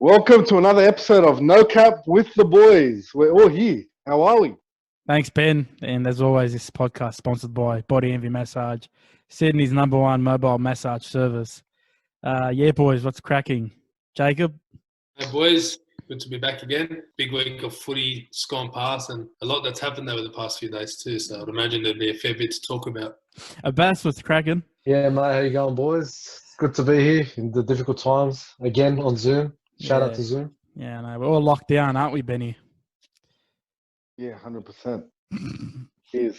Welcome to another episode of No Cap with the Boys. We're all here. How are we? Thanks, Ben. And as always, this podcast sponsored by Body Envy Massage, Sydney's #1 mobile massage service. Boys, what's cracking? Jacob? Hey, boys. Good to be back again. Big week of footy gone past and a lot that's happened over the past few days too. So I'd imagine there'd be a fair bit to talk about. Abbas, what's cracking? Yeah, mate. How you going, boys? Good to be here in the difficult times. Again, on Zoom. Shout out to Zoom. Yeah, no, we're all locked down, aren't we, Benny? Yeah, 100%. Cheers.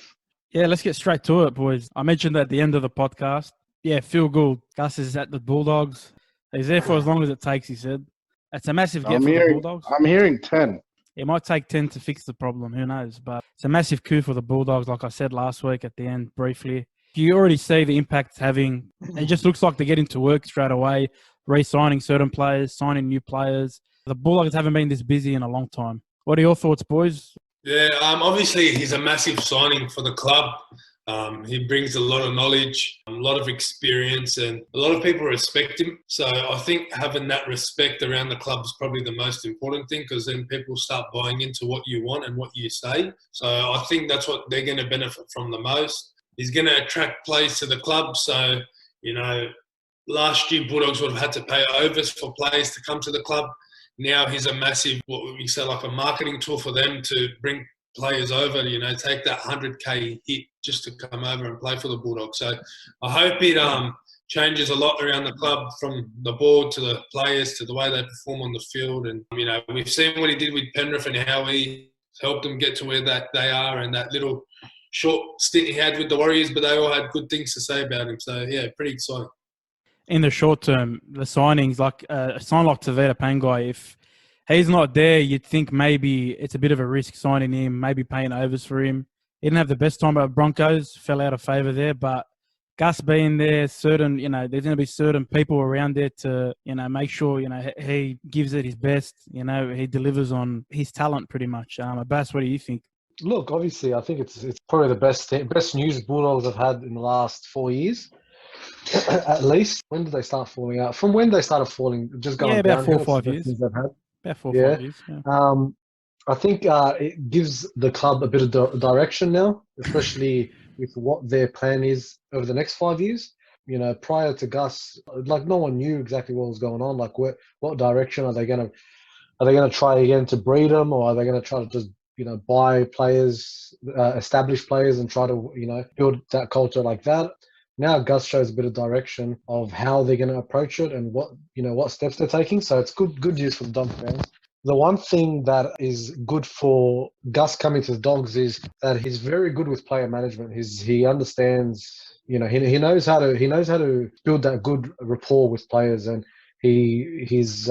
Yeah, let's get straight to it, boys. I mentioned at the end of the podcast. Yeah, Phil Gould. Gus is at the Bulldogs. He's there for as long as it takes, he said. It's a massive get for the Bulldogs. I'm hearing 10. It might take 10 to fix the problem. Who knows? But it's a massive coup for the Bulldogs, like I said last week at the end briefly. You already see the impact it's having. It just looks like they're getting to work straight away, re-signing certain players, signing new players. The Bulldogs haven't been this busy in a long time. What are your thoughts, boys? Yeah, obviously he's a massive signing for the club. He brings a lot of knowledge, a lot of experience, and a lot of people respect him. So I think having that respect around the club is probably the most important thing, because then people start buying into what you want and what you say. So I think that's what they're going to benefit from the most. He's going to attract players to the club. So, last year Bulldogs would have had to pay overs for players to come to the club. Now he's a massive, what we say, like a marketing tool for them to bring players over, take that 100K hit just to come over and play for the Bulldogs. So I hope it changes a lot around the club, from the board to the players to the way they perform on the field. And, we've seen what he did with Penrith and how he helped them get to where they are, and that little short stint he had with the Warriors, but they all had good things to say about him. So, yeah, pretty exciting. In the short term, the signings, like a sign like Tavita Pangai, if he's not there, you'd think maybe it's a bit of a risk signing him, maybe paying overs for him. He didn't have the best time at Broncos, fell out of favour there, but Gus being there, there's going to be certain people around there to, make sure, he gives it his best, he delivers on his talent pretty much. Abbas, what do you think? Look, obviously, I think it's probably the best news Bulldogs have had in the last 4 years. At least. When did they start falling out? From when they started falling, just going about downhill. 4 or 5 years. About 4 or 5 years. Yeah. I think it gives the club a bit of direction now, especially with what their plan is over the next 5 years. Prior to Gus, no one knew exactly what was going on. What direction are they going to try again to breed them, or are they going to try to just buy players, establish players, and try to build that culture like that? Now Gus shows a bit of direction of how they're going to approach it and what steps they're taking. So it's good news for the Dog fans. The one thing that is good for Gus coming to the Dogs is that he's very good with player management. He understands, he knows how to build that good rapport with players, and his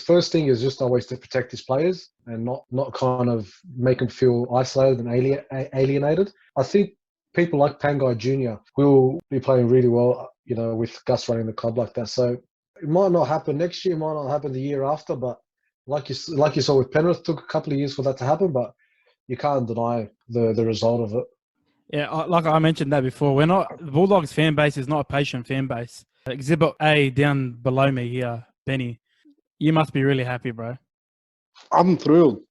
first thing is just always to protect his players and not kind of make them feel isolated and alienated. I think people like Pangai Jr. will be playing really well, with Gus running the club like that. So it might not happen next year, it might not happen the year after, but like you saw with Penrith, it took a couple of years for that to happen, but you can't deny the result of it. Yeah, like I mentioned that before, the Bulldogs fan base is not a patient fan base. Exhibit A down below me here, Benny. You must be really happy, bro. I'm thrilled.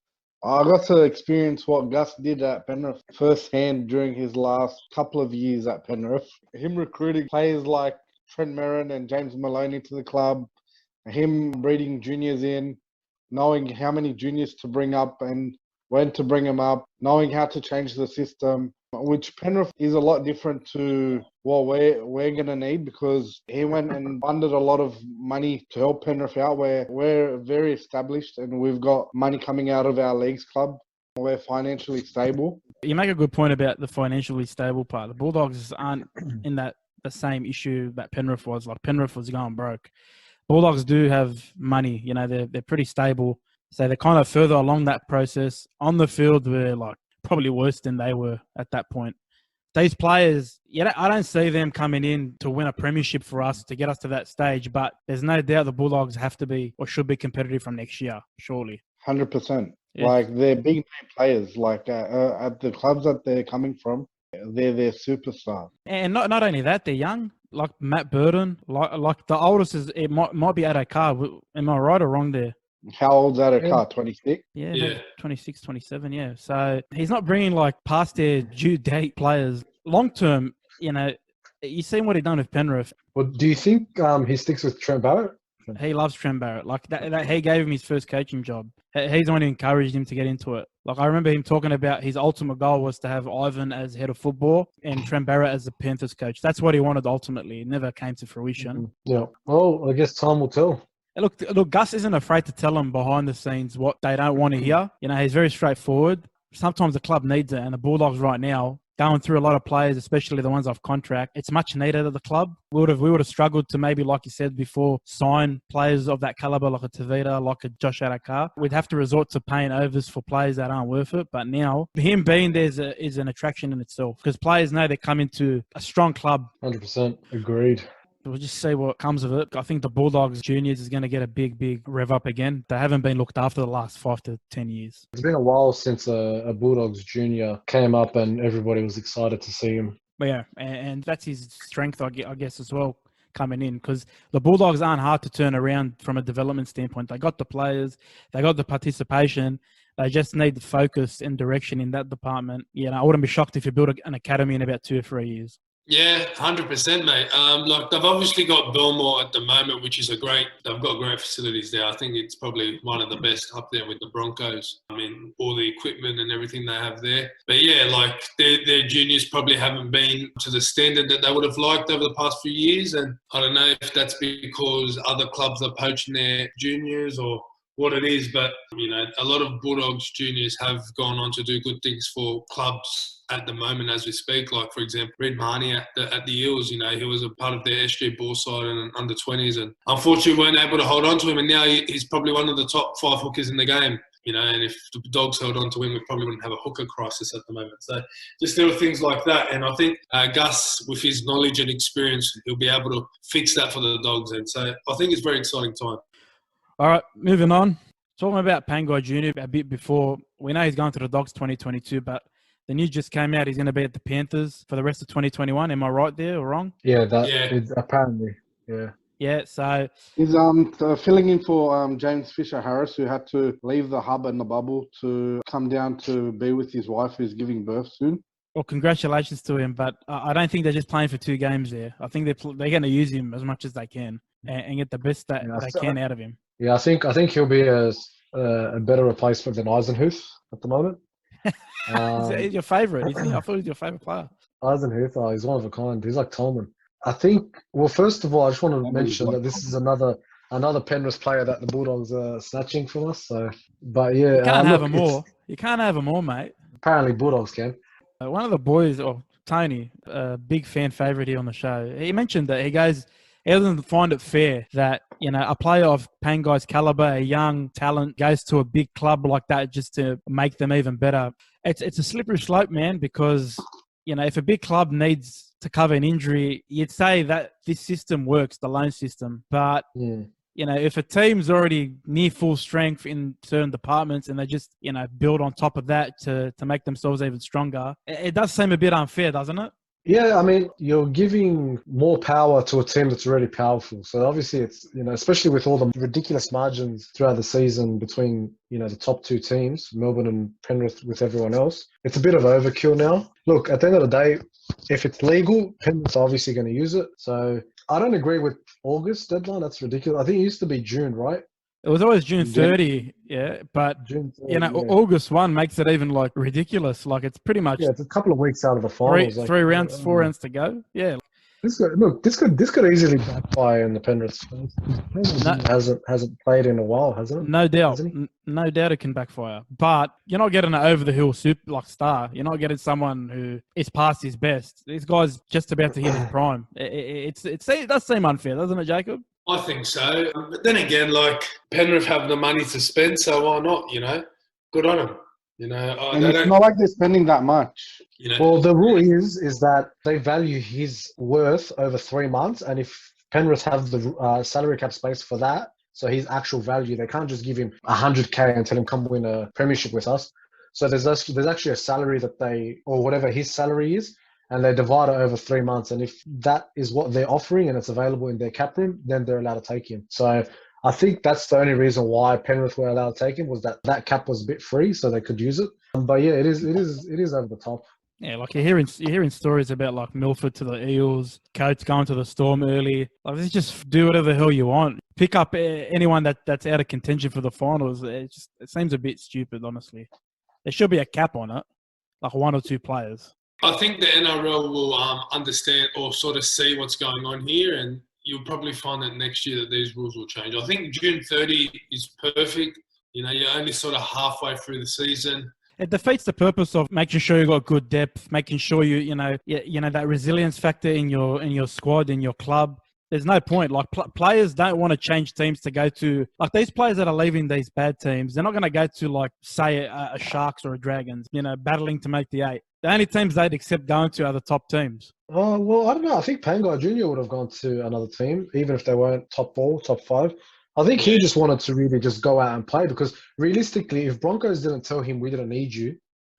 I got to experience what Gus did at Penrith firsthand during his last couple of years at Penrith. Him recruiting players like Trent Merrin and James Malone into the club, him breeding juniors in, knowing how many juniors to bring up and when to bring them up, knowing how to change the system, which Penrith is a lot different to what we're going to need, because he went and funded a lot of money to help Penrith out, where we're very established and we've got money coming out of our leagues club. We're financially stable. You make a good point about the financially stable part. The Bulldogs aren't in the same issue that Penrith was. Like, Penrith was going broke. Bulldogs do have money. They're pretty stable. So they're kind of further along that process. On the field, we're probably worse than they were at that point. These players, I don't see them coming in to win a premiership for us, to get us to that stage, but there's no doubt the Bulldogs have to be or should be competitive from next year, surely. 100%. Yeah. They're big name players. At the clubs that they're coming from, They're their superstar. And not only that, they're young. Like Matt Burden, like the oldest is it might be Adokar. Am I right or wrong there? How old's that a car? 26? Yeah, 26, 27, yeah. So he's not bringing like past their due date players. Long term, you seen what he done with Penrith. Well, do you think he sticks with Trent Barrett? He loves Trent Barrett. Like that he gave him his first coaching job. He's the one who encouraged him to get into it. Like I remember him talking about his ultimate goal was to have Ivan as head of football and Trent Barrett as the Panthers coach. That's what he wanted ultimately. It never came to fruition. Yeah. Well, I guess time will tell. Look, Gus isn't afraid to tell them behind the scenes what they don't want to hear. He's very straightforward. Sometimes the club needs it, and the Bulldogs right now, going through a lot of players, especially the ones off contract, it's much needed at the club. We would have struggled to maybe, like you said before, sign players of that caliber, like a Tavita, like a Josh Adokar. We'd have to resort to paying overs for players that aren't worth it. But now, him being there is an attraction in itself because players know they come into a strong club. 100% agreed. We'll just see what comes of it. I think the Bulldogs juniors is going to get a big rev up again. They haven't been looked after the last 5 to 10 years. It's been a while since a Bulldogs junior came up and everybody was excited to see him. But yeah, and that's his strength, I guess, as well, coming in. Because the Bulldogs aren't hard to turn around from a development standpoint. They got the players. They got the participation. They just need the focus and direction in that department. I wouldn't be shocked if you build an academy in about 2 or 3 years. Yeah, 100%, mate. Like they've obviously got Belmore at the moment, which is they've got great facilities there. I think it's probably one of the best up there with the Broncos. I mean, all the equipment and everything they have there. But yeah, like their juniors probably haven't been to the standard that they would have liked over the past few years. And I don't know if that's because other clubs are poaching their juniors or what it is, but a lot of Bulldogs juniors have gone on to do good things for clubs at the moment as we speak. Like for example, Red Marnie at the Eels, he was a part of their SG ball side and under 20s, and unfortunately weren't able to hold on to him. And now he's probably one of the top 5 hookers in the game. And if the Dogs held on to him, we probably wouldn't have a hooker crisis at the moment. So just little things like that. And I think Gus, with his knowledge and experience, he'll be able to fix that for the Dogs. And so I think it's a very exciting time. All right, moving on. Talking about Pangai Jr. a bit before. We know he's going to the Dogs 2022, but the news just came out he's going to be at the Panthers for the rest of 2021. Am I right there or wrong? Yeah, is apparently. Yeah. Yeah, so... He's filling in for James Fisher-Harris, who had to leave the hub and the bubble to come down to be with his wife, who's giving birth soon. Well, congratulations to him, but I don't think they're just playing for 2 games there. I think they're going to use him as much as they can and get the best that they can out of him. Yeah, I think he'll be a better replacement than Eisenhuth at the moment. He's your favourite, isn't he? I thought he was your favourite player. Eisenhuth, he's one of a kind. He's like Tolman. I think, well, first of all, I just want to mention that this is another Penrith player that the Bulldogs are snatching from us. So, but yeah. You can't have them all. You can't have them all, mate. Apparently Bulldogs can. One of the boys, Tony, a big fan favourite here on the show, he mentioned that he doesn't find it fair that, a player of Pangai's caliber, a young talent, goes to a big club like that just to make them even better. It's a slippery slope, man, because, if a big club needs to cover an injury, you'd say that this system works, the loan system. But, if a team's already near full strength in certain departments and they just, build on top of that to make themselves even stronger, it does seem a bit unfair, doesn't it? Yeah, I mean, you're giving more power to a team that's already powerful. So obviously it's, especially with all the ridiculous margins throughout the season between, the top 2 teams, Melbourne and Penrith with everyone else, it's a bit of overkill now. Look, at the end of the day, if it's legal, Penrith's obviously going to use it. So I don't agree with August deadline. That's ridiculous. I think it used to be June, right? It was always June 30, yeah, but, June 30, August 1 makes it even, ridiculous. It's pretty much... Yeah, it's a couple of weeks out of the finals. 3 rounds, 4 rounds to go. Yeah. This could easily backfire in the Penrith. Hasn't played in a while, hasn't it? No doubt. No doubt it can backfire. But you're not getting an over-the-hill star. You're not getting someone who is past his best. This guy's just about to hit his prime. It does seem unfair, doesn't it, Jacob? I think so. But then again, Penrith have the money to spend, so why not, Good on them. And it's not like they're spending that much. Well, the rule is that they value his worth over 3 months, and if Penrith have the salary cap space for that, so his actual value, they can't just give him 100K and tell him come win a premiership with us. So there's actually a salary that or whatever his salary is, and they divide it over 3 months. And if that is what they're offering and it's available in their cap room, then they're allowed to take him. So I think that's the only reason why Penrith were allowed to take him, was that cap was a bit free, so they could use it. But yeah, it is over the top. Yeah, like you're hearing stories about like Milford to the Eels, Coates going to the Storm early. Like, let's just do whatever the hell you want. Pick up anyone that's out of contention for the finals. It seems a bit stupid, honestly. There should be a cap on it, like 1 or 2 players. I think the NRL will understand or sort of see what's going on here, and you'll probably find that next year that these rules will change. I think June 30 is perfect. You know, you're only sort of halfway through the season. It defeats the purpose of making sure you got good depth, making sure you know that resilience factor in your squad, in your club. There's no point. Like players don't want to change teams to go to, like, these players that are leaving these bad teams. They're not going to go to, like, say a Sharks or a Dragons, battling to make the 8. The only teams they'd accept going to are the top teams. Oh, well, I don't know. I think Pangai Jr. would have gone to another team, even if they weren't top 4, top 5. I think he just wanted to really just go out and play, because realistically, if Broncos didn't tell him we didn't need you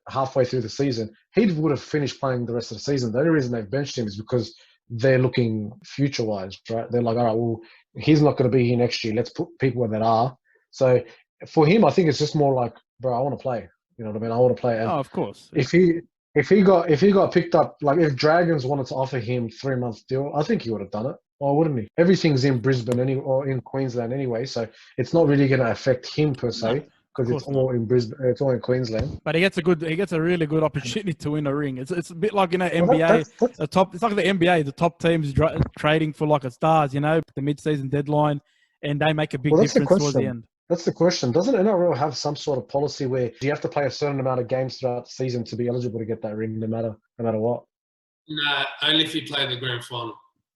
halfway through the season, he would have finished playing the rest of the season. The only reason they've benched him is because they're looking future-wise, right? They're like, all right, well, he's not going to be here next year. Let's put people that are. So for him, I think it's just more like, bro, I want to play. You know what I mean? I want to play. And of course. If he got picked up, like if Dragons wanted to offer him 3-month deal, I think he would have done it. Why wouldn't he? Everything's in Brisbane or in Queensland anyway, so it's not really going to affect him per se, because it's all in Brisbane. It's all in Queensland. But he gets a really good opportunity to win a ring. It's a bit like NBA. That's It's like the NBA. The top teams trading for like a stars. The mid-season deadline, and they make a big difference towards the end. That's the question. Doesn't NRL have some sort of policy where you have to play a certain amount of games throughout the season to be eligible to get that ring, no matter what? No, only if you play the grand final.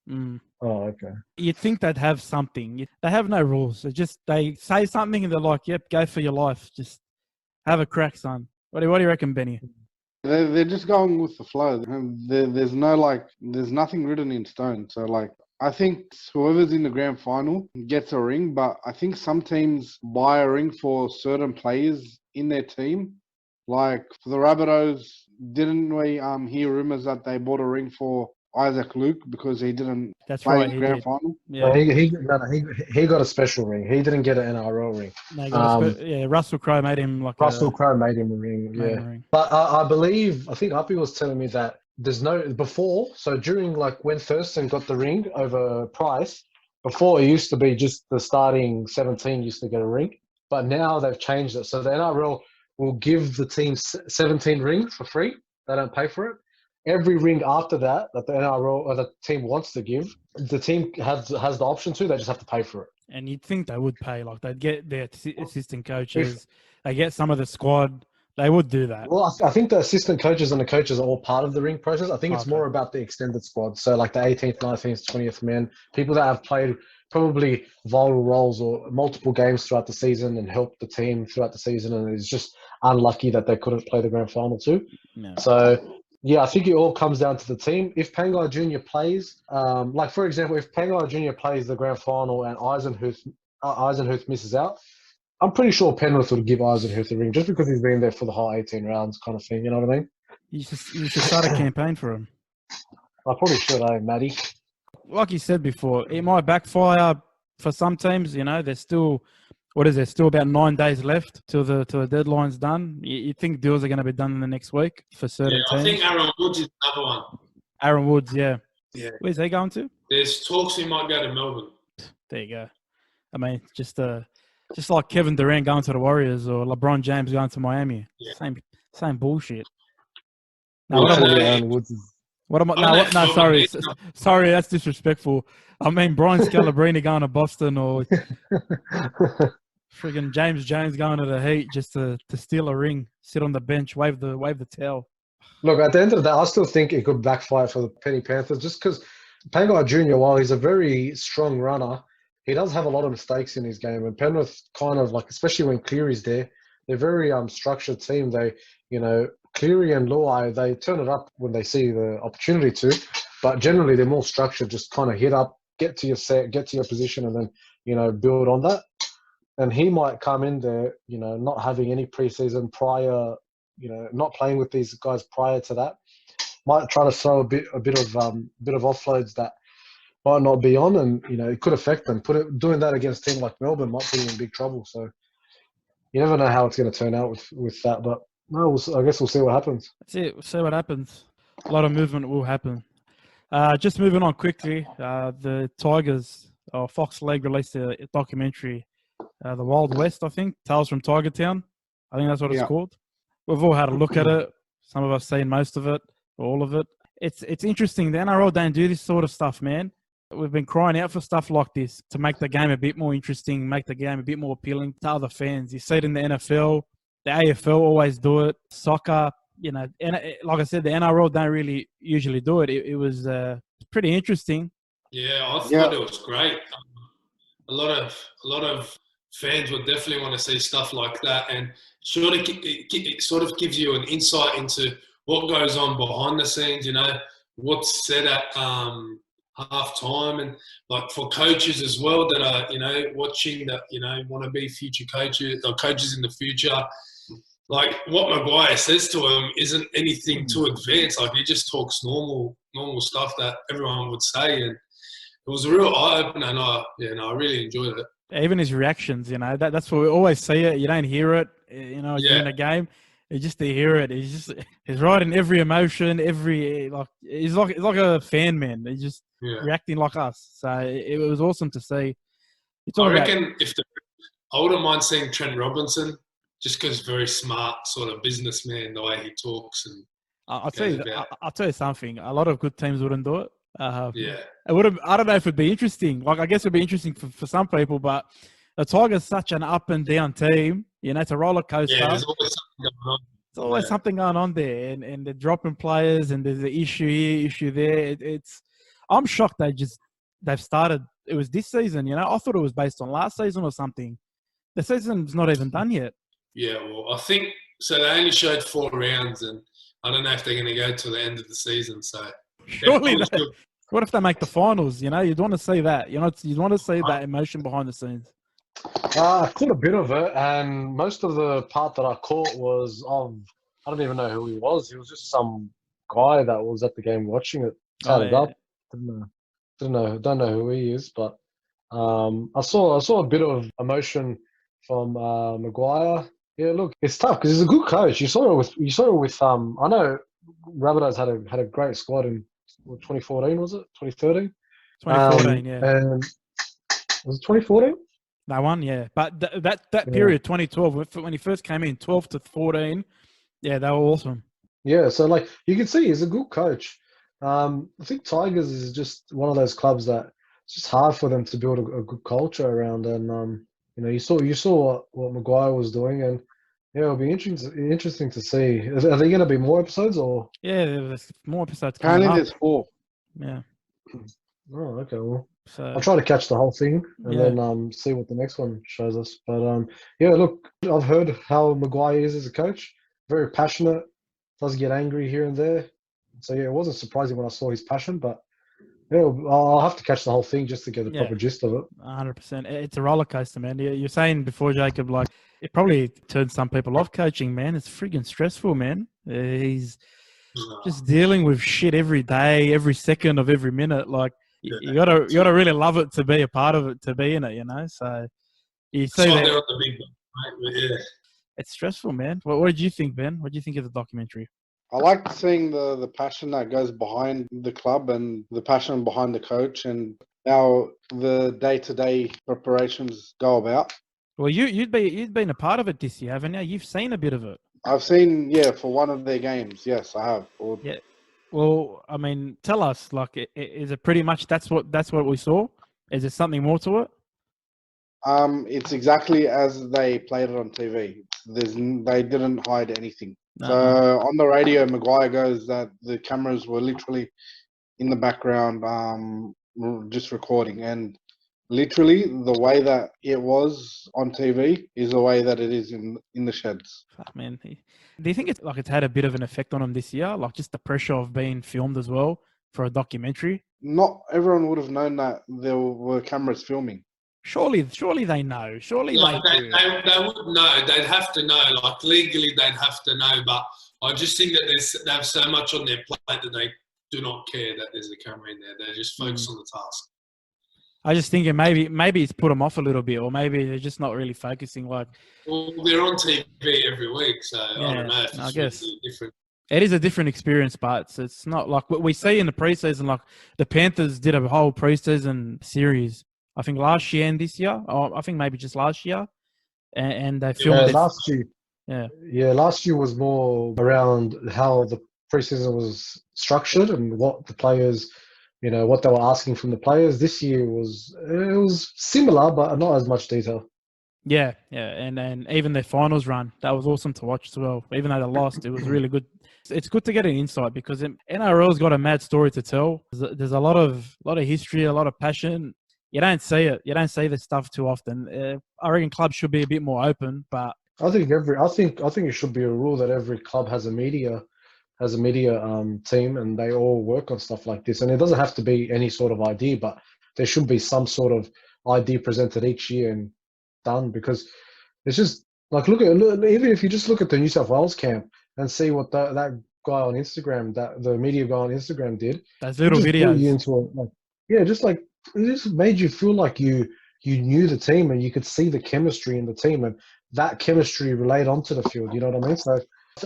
Mm. Oh, okay. You'd think they'd have something. They have no rules. They say something and they're like, "Yep, go for your life. Just have a crack, son." What do you reckon, Benny? They're just going with the flow. There's nothing written in stone. So, like, I think whoever's in the grand final gets a ring, but I think some teams buy a ring for certain players in their team. Like for the Rabbitohs, didn't we hear rumours that they bought a ring for Isaac Luke because he didn't play in the grand final? Yeah, he got a special ring. He didn't get an NRL ring. No, Russell Crowe made him Crowe made him a ring. Yeah, but I think Uppy was telling me that there's no before. So during like when Thurston got the ring over Price, before it used to be just the starting 17 used to get a ring, but now they've changed it. So the NRL will give the team 17 rings for free. They don't pay for it. Every ring after that the NRL or the team wants to give, the team has the option to. They just have to pay for it. And you'd think they would pay. Like they'd get their assistant coaches, they get some of the squad. They would do that. Well, I think the assistant coaches and the coaches are all part of the ring process. I think it's more about the extended squad. So like the 18th, 19th, 20th men, people that have played probably vital roles or multiple games throughout the season and helped the team throughout the season, and it's just unlucky that they couldn't play the grand final too. No. So yeah, I think it all comes down to the team. If Pangai Jr. plays, like for example, if Pangai Jr. plays the grand final and Eisenhuth misses out, I'm pretty sure Penrith would give Eisenhuth a ring just because he's been there for the whole 18 rounds kind of thing. You know what I mean? You should start a campaign for him. I probably should, Matty? Like you said before, it might backfire for some teams. There's still, still about 9 days left till the deadline's done. You think deals are going to be done in the next week for certain teams? I think Aaron Woods is another one. Aaron Woods, yeah. Where's he going to? There's talks he might go to Melbourne. There you go. I mean, just like Kevin Durant going to the Warriors or LeBron James going to Miami. Yeah. Same bullshit. No, what am I? No, sorry, that's disrespectful. I mean, Brian Scalabrine going to Boston or friggin' James Jones going to the Heat just to steal a ring, sit on the bench, wave the towel. Look, at the end of the day, I still think it could backfire for the Penny Panthers just because Pangai Jr., while he's a very strong runner, he does have a lot of mistakes in his game. And Penrith kind of like, especially when Cleary's there, they're very structured team. They, Cleary and Luai, they turn it up when they see the opportunity to, but generally they're more structured, just kind of hit up, get to your set, get to your position, and then, build on that. And he might come in there, not having any preseason prior, not playing with these guys prior to that. might try to throw a bit of offloads that might not be on, and it could affect them. Doing that against a team like Melbourne might put them in big trouble. So you never know how it's going to turn out with that. But no, I guess we'll see what happens. That's it. We'll see what happens. A lot of movement will happen. Just moving on quickly, the Tigers, Fox League released a documentary, The Wild West, I think, Tales from Tiger Town. I think that's what it's called. We've all had a look at it. Some of us seen most of it, all of it. It's interesting. The NRL don't do this sort of stuff, man. We've been crying out for stuff like this to make the game a bit more interesting, make the game a bit more appealing to other fans. You see it in the NFL. The AFL always do it. Soccer, and like I said, the NRL don't really usually do it. It was pretty interesting. Yeah, I thought it was great. A lot of fans would definitely want to see stuff like that, and it sort of gives you an insight into what goes on behind the scenes. What's said at half time, and like for coaches as well that are watching that want to be future coaches or coaches in the future. Like what Maguire says to him isn't anything too advanced. Like he just talks normal stuff that everyone would say, and it was a real eye opener. And I really enjoyed it. Even his reactions, that's what we always see it. You don't hear it, during a game. You just hear it. He's riding every emotion, he's like a fan man. He's just reacting like us. So it was awesome to see. I reckon I wouldn't mind seeing Trent Robinson, just because very smart sort of businessman, the way he talks. And I'll tell you something. A lot of good teams wouldn't do it. It would have. I don't know if it'd be interesting. Like I guess it'd be interesting for some people, but the Tigers such an up and down team. It's a roller coaster. Yeah, there's always something going on. There's always something going on there, and they're dropping players, and there's an issue here, issue there. I'm shocked they've started. It was this season. I thought it was based on last season or something. The season's not even done yet. Yeah, well, I think so. They only showed 4 rounds, and I don't know if they're going to go to the end of the season. So surely, what if they make the finals? You'd want to see that. You'd want to see that emotion behind the scenes. I caught a bit of it, and most of the part that I caught was I don't even know who he was. He was just some guy that was at the game watching it. Up. Don't know who he is, but I saw a bit of emotion from Maguire. Yeah, look, it's tough because he's a good coach. You saw it with I know Rabbitohs had a great squad in 2014, was it 2013? 2014, yeah. And was it 2014? That one, yeah. But that period, 2012, when he first came in, 12 to 14, yeah, they were awesome. Yeah, so you can see he's a good coach. I think Tigers is just one of those clubs that it's just hard for them to build a good culture around. And you saw what Maguire was doing, and it'll be interesting to see. Are there going to be more episodes or? Yeah, there's more episodes coming up. There's 4. Yeah. Oh, okay. Well, so I'll try to catch the whole thing and then see what the next one shows us. But look, I've heard how Maguire is as a coach. Very passionate. Does get angry here and there. So it wasn't surprising when I saw his passion, but I'll have to catch the whole thing just to get the proper gist of it. 100%. It's a roller coaster, man. You're saying before, Jacob, it probably turns some people off coaching, man. It's friggin' stressful, man. He's just dealing with shit every day, every second of every minute. You gotta really love it to be a part of it, to be in it, So you see that. It's stressful, man. What did you think, Ben? What did you think of the documentary? I like seeing the passion that goes behind the club and the passion behind the coach and how the day-to-day preparations go about. Well, you've been a part of it this year, haven't you? You've seen a bit of it. I've seen, for one of their games. Yes, I have. Yeah. Well, I mean, tell us, is it pretty much that's what we saw? Is there something more to it? It's exactly as they played it on TV. They didn't hide anything. No. So on the radio, Maguire goes that the cameras were literally in the background, just recording. And literally the way that it was on TV is the way that it is in the sheds. Fuck, man. Do you think it's had a bit of an effect on him this year? Just the pressure of being filmed as well for a documentary? Not everyone would have known that there were cameras filming. Surely they know. Surely they would know. They'd have to know. Legally, they'd have to know. But I just think that they have so much on their plate that they do not care that there's a camera in there. They're just focused on the task. I just thinking maybe it's put them off a little bit, or maybe they're just not really focusing. Like, well, they're on TV every week, so yeah, I don't know if it's I guess really different. it is a different experience, but it's not like what we see in the preseason. Like the Panthers did a whole preseason series, I think last year and this year, or I think maybe just last year, and they filmed it. Last year. Yeah, last year was more around how the preseason was structured and what the players, what they were asking from the players. This year it was similar, but not as much detail. Yeah, and even their finals run, that was awesome to watch as well. Even though they lost, it was really good. It's good to get an insight because NRL's got a mad story to tell. There's a lot of history, a lot of passion. You don't see it. You don't see this stuff too often. I reckon clubs should be a bit more open, but I think it should be a rule that every club has a media team and they all work on stuff like this. And it doesn't have to be any sort of ID, but there should be some sort of ID presented each year and done, because it's just like even if you just look at the New South Wales camp and see what that guy on Instagram, that the media guy on Instagram did. Those little videos. It just made you feel like you knew the team and you could see the chemistry in the team, and that chemistry relayed onto the field. You know what I mean? So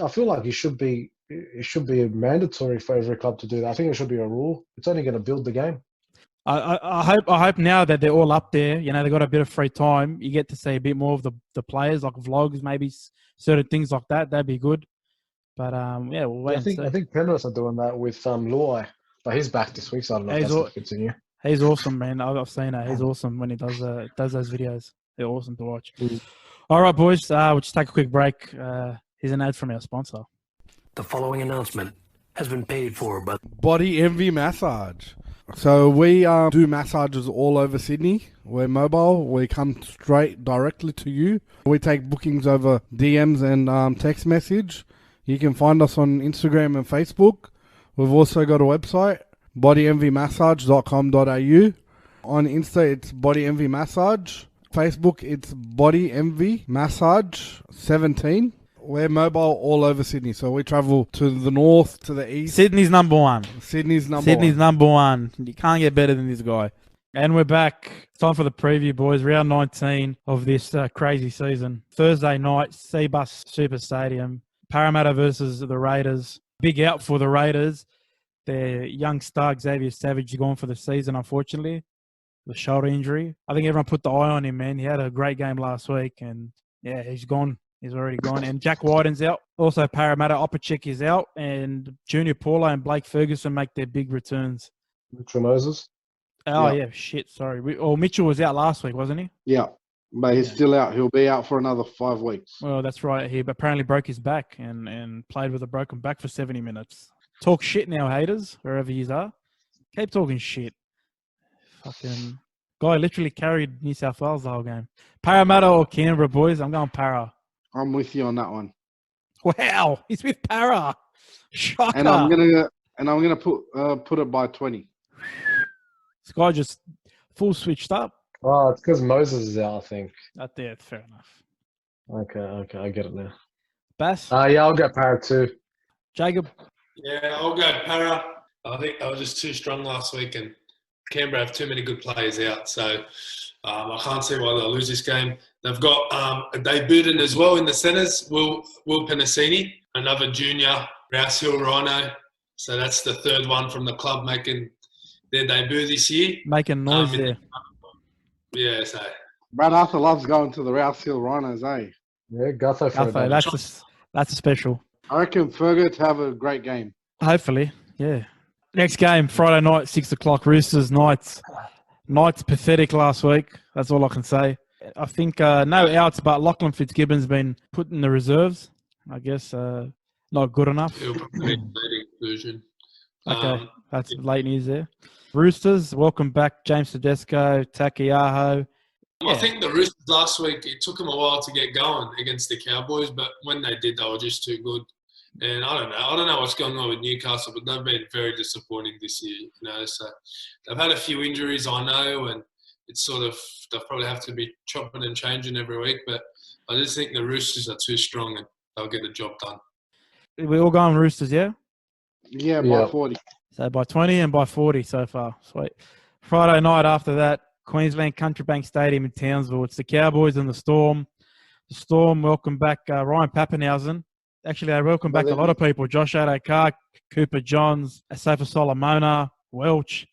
I feel like it should be mandatory for every club to do that. I think it should be a rule. It's only going to build the game. I hope now that they're all up there, they've got a bit of free time, you get to see a bit more of the players, like vlogs, maybe certain things like that. That'd be good. But we'll wait and see. I think Penrith are doing that with Luai, but he's back this week, so I don't know if that's going to continue. He's awesome, man. I've seen that. He's awesome when he does those videos. They're awesome to watch. All right, boys. We'll just take a quick break. Here's an ad from our sponsor. The following announcement has been paid for by Body Envy Massage. So we do massages all over Sydney. We're mobile. We come directly to you. We take bookings over DMs and text message. You can find us on Instagram and Facebook. We've also got a website, bodyenvymassage.com.au. On Insta, it's Body Envy Massage. Facebook, it's Body Envy Massage 17. We're mobile all over Sydney, so we travel to the north, to the east. Sydney's number one. Sydney's number one. You can't get better than this guy. And we're back. It's time for the preview, boys. Round 19 of this crazy season. Thursday night, Seabus Super Stadium. Parramatta versus the Raiders. Big out for the Raiders. Their young star, Xavier Savage, is gone for the season, unfortunately. The shoulder injury. I think everyone put the eye on him, man. He had a great game last week, and he's gone. He's already gone. And Jack Wyden's out. Also, Parramatta, Opacek is out. And Junior Paulo and Blake Ferguson make their big returns. Mitchell Moses? Oh, yeah. Shit, sorry. Mitchell was out last week, wasn't he? Yeah, but he's still out. He'll be out for another 5 weeks. Well, that's right. He apparently broke his back and played with a broken back for 70 minutes. Talk shit now, haters, wherever you are. Keep talking shit. Fucking guy literally carried New South Wales the whole game. Parramatta or Canberra, boys? I'm going Para. I'm with you on that one. Wow, he's with Para. Shocker. And I'm gonna put it by 20. This guy just full switched up. Oh, it's because Moses is out, I think. Yeah, fair enough. Okay, I get it now. Bass? Yeah, I'll go Para too. Jacob? Yeah, I'll go Para. I think I was just too strong last week, and Canberra have too many good players out, so I can't see why they'll lose this game. They've got a debutant as well in the centres, Will Penasini, another junior, Rouse Hill Rhino. So that's the third one from the club making their debut this year. Making noise there. Yeah, so. Brad Arthur loves going to the Rouse Hill Rhinos, eh? Yeah, Gutho for that's a special. I reckon Fergus have a great game. Hopefully, yeah. Next game, Friday night, 6 o'clock, Roosters, Knights. Knights pathetic last week. That's all I can say. I think no outs, but Lachlan Fitzgibbon's been put in the reserves. I guess not good enough. He'll probably be late inclusion. Okay, that's late news there. Roosters, welcome back, James Tedesco, Takiaho. I think the Roosters last week, it took them a while to get going against the Cowboys, but when they did, they were just too good. And I don't know what's going on with Newcastle, but they've been very disappointing this year. So they've had a few injuries, I know, and it's sort of they'll probably have to be chopping and changing every week. But I just think the Roosters are too strong and they'll get the job done. We all going Roosters, yeah? Yeah, by Yeah. 40. So by 20 and by 40 so far. Sweet. Friday night after that, Queensland Country Bank Stadium in Townsville. It's the Cowboys and the Storm. The Storm welcome back Ryan Pappenhausen. Actually, they welcome back a lot of people. Josh Adokar, Cooper Johns, Asafa Solomona, Welch.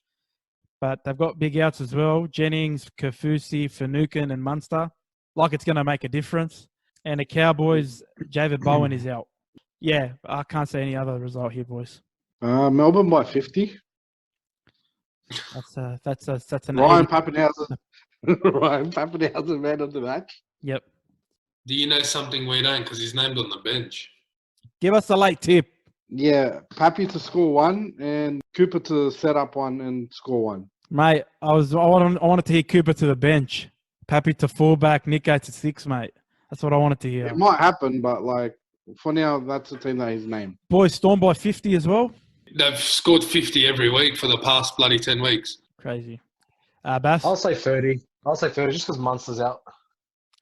But they've got big outs as well. Jennings, Kafusi, Finucane and Munster. Like it's going to make a difference. And the Cowboys, David Bowen is out. Yeah, I can't say any other result here, boys. Melbourne by 50. That's an Ryan 80. Pappenhausen. Ryan Pappenhausen, man of the match. Yep. Do you know something we don't? Because he's named on the bench. Give us a late tip. Yeah, Pappy to score 1 and Cooper to set up 1 and score 1. Mate, I wanted to hear Cooper to the bench. Pappy to fullback, Nico to 6, mate. That's what I wanted to hear. It might happen, but like for now, that's the team that he's named. Boys, Storm by 50 as well. They've scored 50 every week for the past bloody 10 weeks. Crazy. Bass? I'll say 30. I'll say 30 just because Munster's out.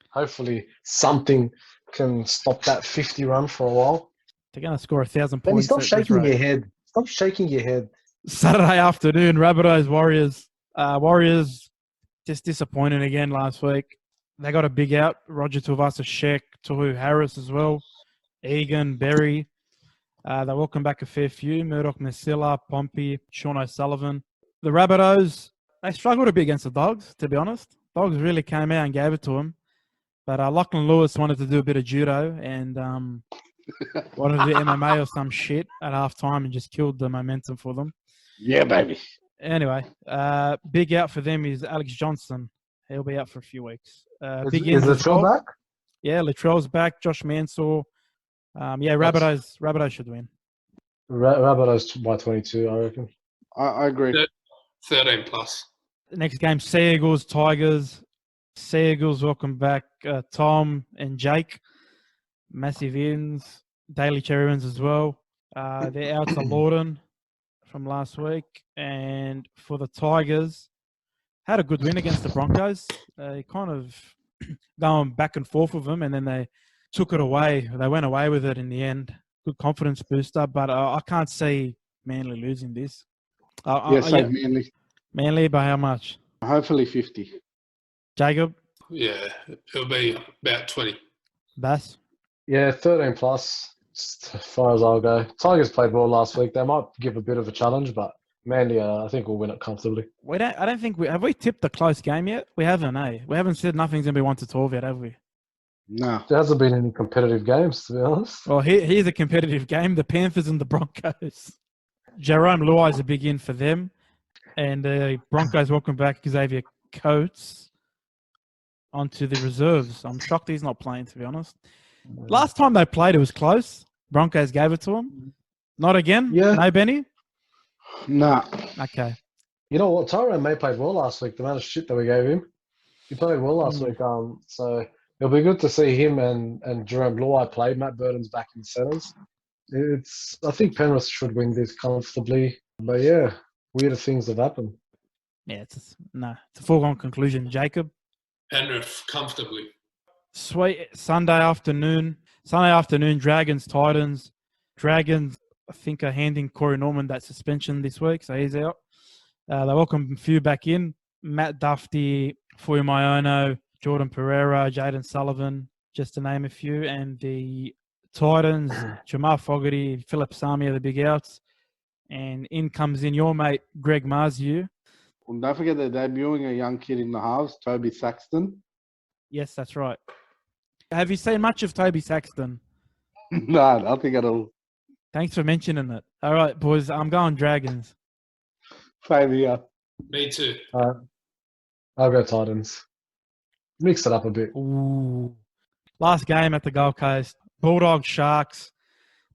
Hopefully something can stop that 50 run for a while. They're going to score 1,000 Benny, points. stop at this shaking rate. your head. Stop shaking your head. Saturday afternoon, Rabbitohs, Warriors. Warriors just disappointed again last week. They got a big out. Roger Tuivasa, Sheck, Tohu Harris as well. Egan, Berry. They welcome back a fair few. Murdoch, Masilla, Pompey, Sean O'Sullivan. The Rabbitohs, they struggled a bit against the Dogs, to be honest. Dogs really came out and gave it to them. But Lachlan Lewis wanted to do a bit of judo and wanted to do MMA or some shit at halftime and just killed the momentum for them. Yeah, baby. Anyway, big out for them is Alex Johnson. He'll be out for a few weeks. Big Is in as Latrell well. back? Yeah, Latrell's back. Josh Mansour. Rabbitohs should win. Rabbitohs by 22, I reckon. I agree. 13 plus. Next game, Sea Eagles, Tigers. Sea Eagles welcome back Tom and Jake. Massive ins. Daily Cherry wins as well. They're out to Lawton from last week. And for the Tigers, had a good win against the Broncos. They kind of going back and forth with them, and then they took it away. They went away with it in the end. Good confidence booster, but I can't see Manly losing this. Manly. Manly by how much? Hopefully 50. Jacob? Yeah, it'll be about 20. Bass? Yeah, 13 plus, as far as I'll go. Tigers played well last week. They might give a bit of a challenge, but Manly, I think we'll win it comfortably. I don't think have we tipped a close game yet? We haven't, eh? We haven't said nothing's going to be 1-12 yet, have we? No. There hasn't been any competitive games, to be honest. Well, here's a competitive game. The Panthers and the Broncos. Jerome Luai is a big in for them. And the Broncos welcome back Xavier Coates onto the reserves. I'm shocked he's not playing, to be honest. Last time they played, it was close. Broncos gave it to him. Not again? Yeah. No, Benny? Nah. Okay. You know what? Tyrone May played well last week. The amount of shit that we gave him, he played well last week. So it'll be good to see him and Jerome Luai play. Matt Burton's back in centres. I think Penrith should win this comfortably. But yeah, weirder things have happened. Yeah, it's a foregone conclusion. Jacob? Penrith, comfortably. Sweet. Sunday afternoon, Dragons, Titans. Dragons, I think, are handing Corey Norman that suspension this week, so he's out. They welcome a few back in. Matt Duffy, Fuyu Maiono, Jordan Pereira, Jaden Sullivan, just to name a few. And the Titans, Jamal Fogarty, Philip Sami are the big outs. And in comes your mate, Greg Marziu. Well, don't forget they're debuting a young kid in the halves, Toby Saxton. Yes, that's right. Have you seen much of Toby Saxton? No, nothing at all. Thanks for mentioning it. All right, boys, I'm going Dragons. Same here. Me too. I'll go Titans. Mix it up a bit. Ooh. Last game at the Gold Coast. Bulldogs, Sharks.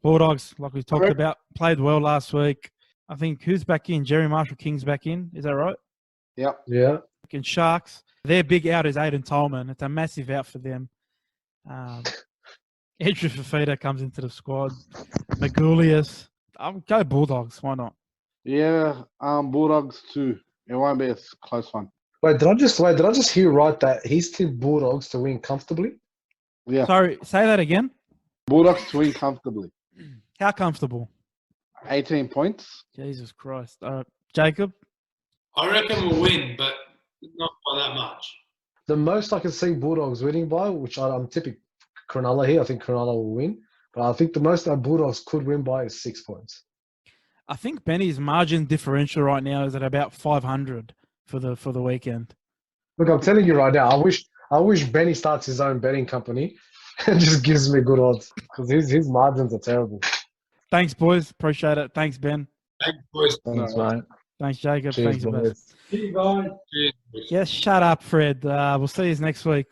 Bulldogs, like we talked about, played well last week. I think who's back in? Jerry Marshall King's back in. Is that right? Yep. Yeah. And Sharks, their big out is Aiden Tolman. It's a massive out for them. Edra Fafita comes into the squad. Magulius. I'll go Bulldogs. Why not? Yeah, Bulldogs too. It won't be a close one. Wait, did I just hear right that he's tipped Bulldogs to win comfortably? Yeah. Sorry, say that again. Bulldogs to win comfortably. How comfortable? 18 points. Jesus Christ. Jacob? I reckon we'll win, but not by that much. The most I can see Bulldogs winning by, which I'm tipping Cronulla here. I think Cronulla will win. But I think the most that Bulldogs could win by is 6 points. I think Benny's margin differential right now is at about 500 for the weekend. Look, I'm telling you right now, I wish Benny starts his own betting company and just gives me good odds because his margins are terrible. Thanks, boys. Appreciate it. Thanks, Ben. Thanks, boys. Thanks, mate. Thanks, Jacob. Cheers, Thanks, boys. Beth. Yes, shut up, Fred. We'll see you next week.